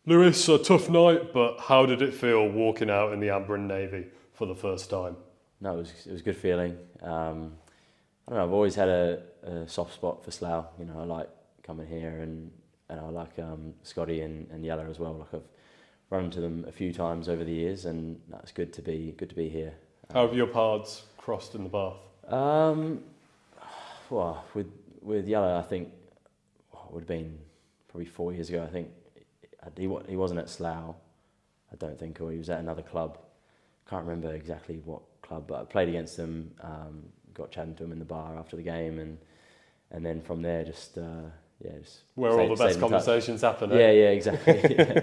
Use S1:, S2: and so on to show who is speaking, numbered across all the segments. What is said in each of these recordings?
S1: Lewis, a tough night, but how did it feel walking out in the amber and navy for the first time?
S2: No, it was a good feeling. I don't know, I've always had a soft spot for Slough. You know, I like coming here and I like Scotty and Yella as well. Like I've run into them a few times over the years, and it's good to be here.
S1: How have your paths crossed in the Bath?
S2: Well, with Yella, I think it would have been probably 4 years ago. I think he wasn't at Slough, I don't think, or he was at another club. Can't remember exactly what club, but I played against him. Got chatting to him in the bar after the game, and then from there just
S1: where all the best conversations happen.
S2: Yeah, exactly.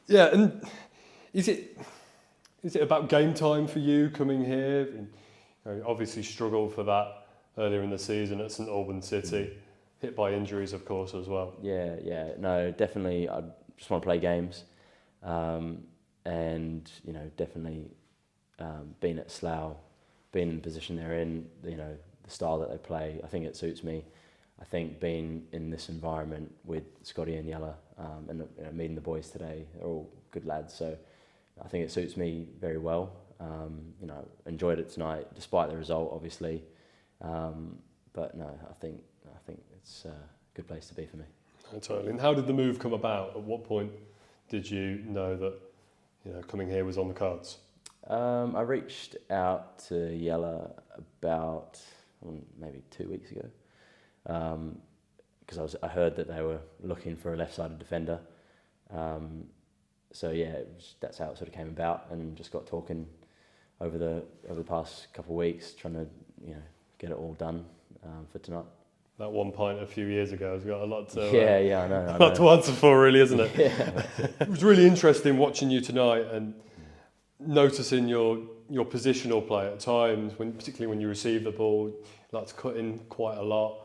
S1: Yeah, and is it about game time for you coming here? And, you know, obviously struggled for that earlier in the season at St Albans City, hit by injuries, of course, as well.
S2: Yeah. No, definitely. I just want to play games, and you know, definitely being at Slough, being in the position they're in, you know, the style that they play, I think it suits me. I think being in this environment with Scotty and Yella, and you know, meeting the boys today, they're all good lads. So I think it suits me very well. You know, enjoyed it tonight, despite the result, obviously. But no, I think it's a good place to be for me.
S1: Oh, totally. And how did the move come about? At what point did you know that, you know, coming here was on the cards?
S2: I reached out to Yella about maybe 2 weeks ago, because I heard that they were looking for a left-sided defender. So yeah, that's how it sort of came about, and just got talking over the past couple of weeks, trying to, you know, get it all done for tonight.
S1: That 1 pint a few years ago has got a lot to
S2: I know.
S1: A lot to answer for, really, isn't it?
S2: Yeah.
S1: It was really interesting watching you tonight and noticing your positional play at times, particularly when you receive the ball. You like to cut in quite a lot,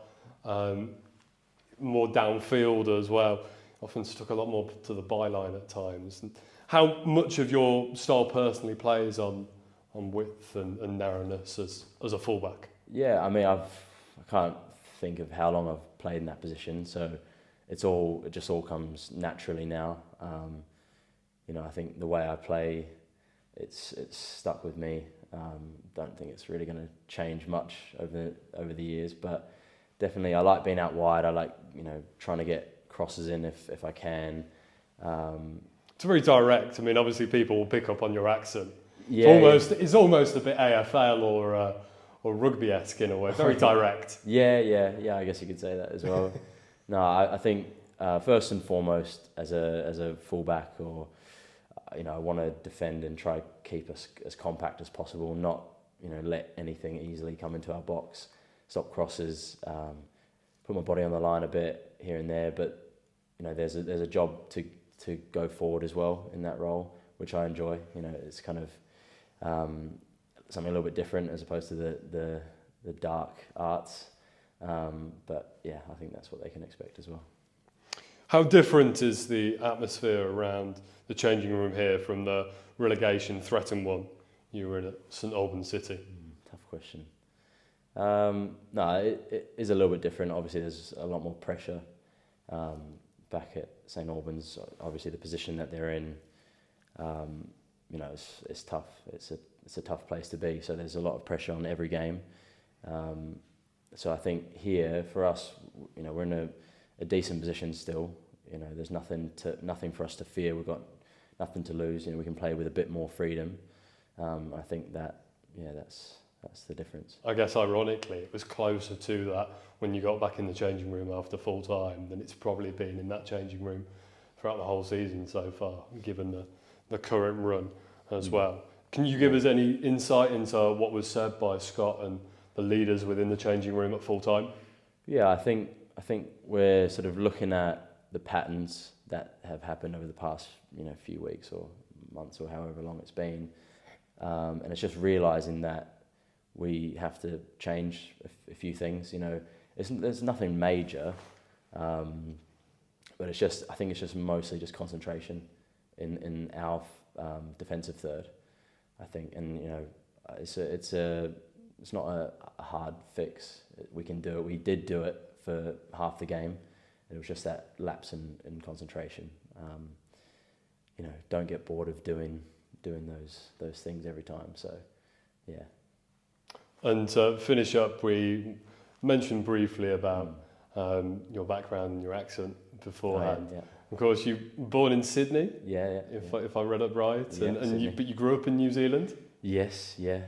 S1: more downfield as well. Often stuck a lot more to the byline at times. And how much of your style personally plays on width and narrowness as a fullback?
S2: Yeah, I mean, I can't think of how long I've played in that position, so it just all comes naturally now. You know, I think the way I play, it's stuck with me. Don't think it's really going to change much over the years, but definitely I like being out wide. I like, you know, trying to get crosses in if I can.
S1: It's very direct. I mean, obviously people will pick up on your accent.
S2: Yeah,
S1: it's almost a bit AFL or rugby-esque in a way. Very direct.
S2: Yeah. I guess you could say that as well. No, I think first and foremost, as a fullback, or you know, I want to defend and try to keep us as compact as possible. Not, you know, let anything easily come into our box. Stop crosses. Put my body on the line a bit here and there, but you know, there's a job to go forward as well in that role, which I enjoy. You know, it's kind of something a little bit different as opposed to the dark arts. But yeah, I think that's what they can expect as well.
S1: How different is the atmosphere around the changing room here from the relegation threatened one you were in at St Albans City?
S2: Tough question. No, it is a little bit different. Obviously, there's a lot more pressure back at St Albans. Obviously, the position that they're in, you know, it's tough. It's a tough place to be. So there's a lot of pressure on every game. So I think here for us, you know, we're in a decent position still. You know, there's nothing for us to fear. We've got nothing to lose. You know, we can play with a bit more freedom. I think that, yeah, that's the difference.
S1: I guess ironically, it was closer to that when you got back in the changing room after full time than it's probably been in that changing room throughout the whole season so far, given the current run as well. Can you give us any insight into what was said by Scott and the leaders within the changing room at full time?
S2: Yeah, I think we're sort of looking at the patterns that have happened over the past, you know, few weeks or months or however long it's been, and it's just realising that we have to change a few things. You know, there's nothing major, but I think it's just mostly just concentration in our defensive third. I think, and you know, it's not a hard fix. We can do it. We did do it for half the game, it was just that lapse in concentration. Don't get bored of doing those things every time. So, yeah.
S1: And to finish up, we mentioned briefly about your background and your accent beforehand.
S2: Yeah.
S1: Of course, you were born in Sydney,
S2: Yeah.
S1: if I read it right,
S2: Yeah,
S1: but you grew up in New Zealand.
S2: Yes, yeah.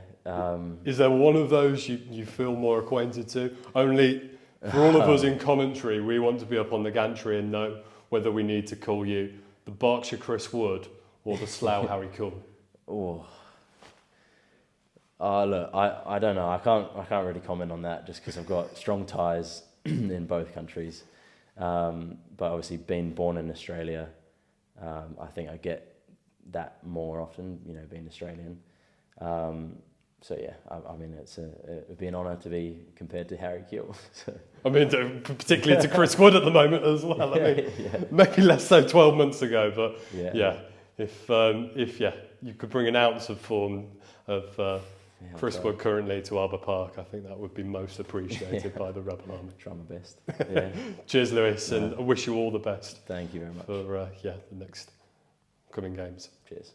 S1: Is there one of those you feel more acquainted to? Only for all of us in commentary, we want to be up on the gantry and know whether we need to call you the Berkshire Chris Wood or the Slough Harry Cool.
S2: Oh. Look, I don't know. I can't really comment on that just because I've got strong ties in both countries. But obviously, being born in Australia, I think I get that more often. Being Australian. So yeah, I mean, it'd be an honour to be compared to Harry Keel. So.
S1: I mean, particularly to Chris Wood at the moment as well. I mean, maybe less so 12 months ago, but yeah, if you could bring an ounce of form of Chris Wood currently to Arbor Park, I think that would be most appreciated by the Rebel Army.
S2: Try my best. Yeah.
S1: Cheers, Lewis, and I wish you all the best.
S2: Thank you very much.
S1: For the next coming games.
S2: Cheers.